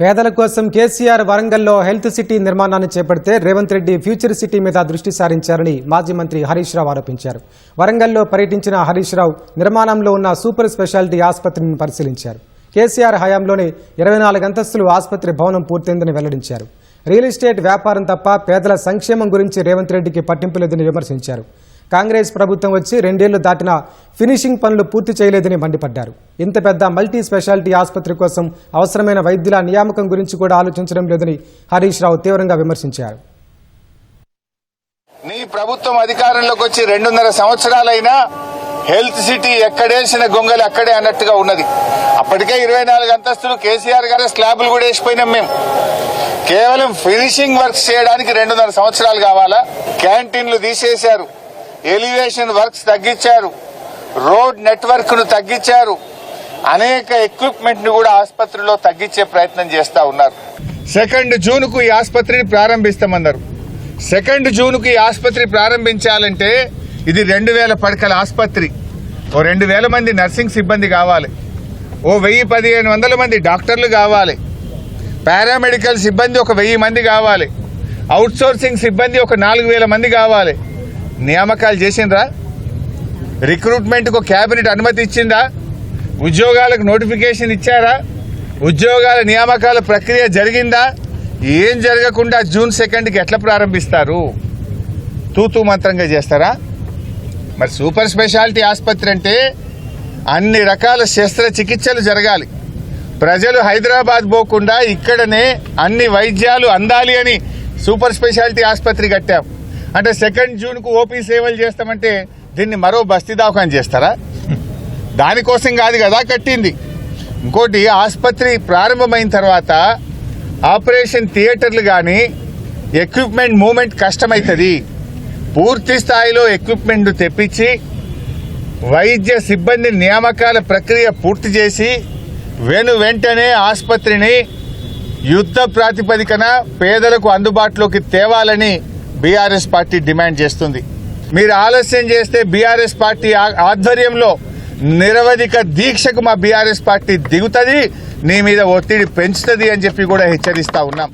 పేదల కోసం కేసీఆర్ వరంగల్లో హెల్త్ సిటీ నిర్మాణాన్ని చేపడితే రేవంత్ రెడ్డి ఫ్యూచర్ సిటీ మీద దృష్టి సారించారని మాజీ మంత్రి హరీష్ రావు ఆరోపించారు. వరంగల్లో పర్యటించిన హరీష్ రావు నిర్మాణంలో ఉన్న సూపర్ స్పెషాలిటీ ఆసుపత్రిని పరిశీలించారు. కేసీఆర్ హయాంలోనే 24 అంతస్తులు ఆసుపత్రి భవనం పూర్తయిందని వెల్లడించారు. రియల్ ఎస్టేట్ వ్యాపారం తప్ప పేదల సంక్షేమం గురించి రేవంత్ రెడ్డికి పట్టింపు లేదని విమర్శించారు. కాంగ్రెస్ ప్రభుత్వం వచ్చి 2 ఏళ్లు దాటినా ఫినిషింగ్ పనులు పూర్తి చేయలేదని మండిపడ్డారు. ఇంత పెద్ద మల్టీ స్పెషాలిటీ ఆసుపత్రి కోసం అవసరమైన వైద్యుల నియామకం గురించి కూడా ఆలోచించడం లేదని హరీష్ రావు తీవ్రంగా విమర్శించారు. నీ ప్రభుత్వం అధికారంలోకి వచ్చి 2.5 సంవత్సరాలైనా హెల్త్ సిటీ ఎక్కడేసిన గొంగలి అక్కడే అన్నట్టుగా ఉన్నది. అప్పటికే 24 అంతస్తులు కేసీఆర్ గారి స్లాబులు కూడా వేసిపోయినాం. మేము కేవలం ఫినిషింగ్ వర్క్స్ చేయడానికి 2.5 సంవత్సరాలు కావాలా? క్యాంటీన్లు తీసేశారు, ఎలివేషన్ వర్క్స్ తగ్గించారు, రోడ్ నెట్వర్క్ ను తగ్గించారు, అనేక ఎక్విప్మెంట్ ను కూడా ఆసుపత్రిలో తగ్గించే ప్రయత్నం చేస్తా ఉన్నారు. 2 జూన్కు ఈ ఆసుపత్రిని ప్రారంభిస్తామన్నారు. 2 జూన్కు ఈ ఆసుపత్రి ప్రారంభించాలంటే ఇది 2000 పడకల ఆసుపత్రి. ఓ 2000 మంది నర్సింగ్ సిబ్బంది కావాలి, ఓ 1000-1500 మంది డాక్టర్లు కావాలి, పారామెడికల్ సిబ్బంది ఒక 1000 మంది కావాలి, అవుట్ సోర్సింగ్ సిబ్బంది ఒక 4000 మంది కావాలి. నియామకాలు చేసిండ్రా? రిక్రూట్మెంట్ కు కేబినెట్ అనుమతి ఇచ్చిందా? ఉద్యోగాలకు నోటిఫికేషన్ ఇచ్చారా? ఉద్యోగాల నియామకాల ప్రక్రియ జరిగిందా? ఏం జరగకుండా జూన్ 2కి ఎట్లా ప్రారంభిస్తారు? తూతూ మంత్రంగా చేస్తారా? మరి సూపర్ స్పెషాలిటీ ఆసుపత్రి అంటే అన్ని రకాల శస్త్రచికిత్సలు జరగాలి. ప్రజలు హైదరాబాద్ పోకుండా ఇక్కడనే అన్ని వైద్యాలు అందాలి అని సూపర్ స్పెషాలిటీ ఆసుపత్రి కట్టాం. అంటే 2 జూన్కు ఓపీ సేవలు చేస్తామంటే దీన్ని మరో బస్తీ దవాఖాన చేస్తారా? దానికోసం కాదు కదా కట్టింది. ఇంకోటి, ఆసుపత్రి ప్రారంభమైన తర్వాత ఆపరేషన్ థియేటర్లు కానీ ఎక్విప్మెంట్ మూవ్మెంట్ కష్టమవుతుంది. పూర్తి స్థాయిలో ఎక్విప్మెంట్ తెప్పించి వైద్య సిబ్బంది నియామకాల ప్రక్రియ పూర్తి చేసి వెంటనే ఆసుపత్రిని యుద్ధ ప్రాతిపదికన పేదలకు అందుబాటులోకి తేవాలని బీఆర్ఎస్ పార్టీ డిమాండ్ చేస్తుంది. మీరు ఆలస్యం చేస్తే బీఆర్ఎస్ పార్టీ ఆధ్వర్యంలో నిరవధిక దీక్షకు మా బీఆర్ఎస్ పార్టీ దిగుతుంది, నీ మీద ఒత్తిడి పెంచుతుంది అని చెప్పి కూడా హెచ్చరిస్తా ఉన్నాం.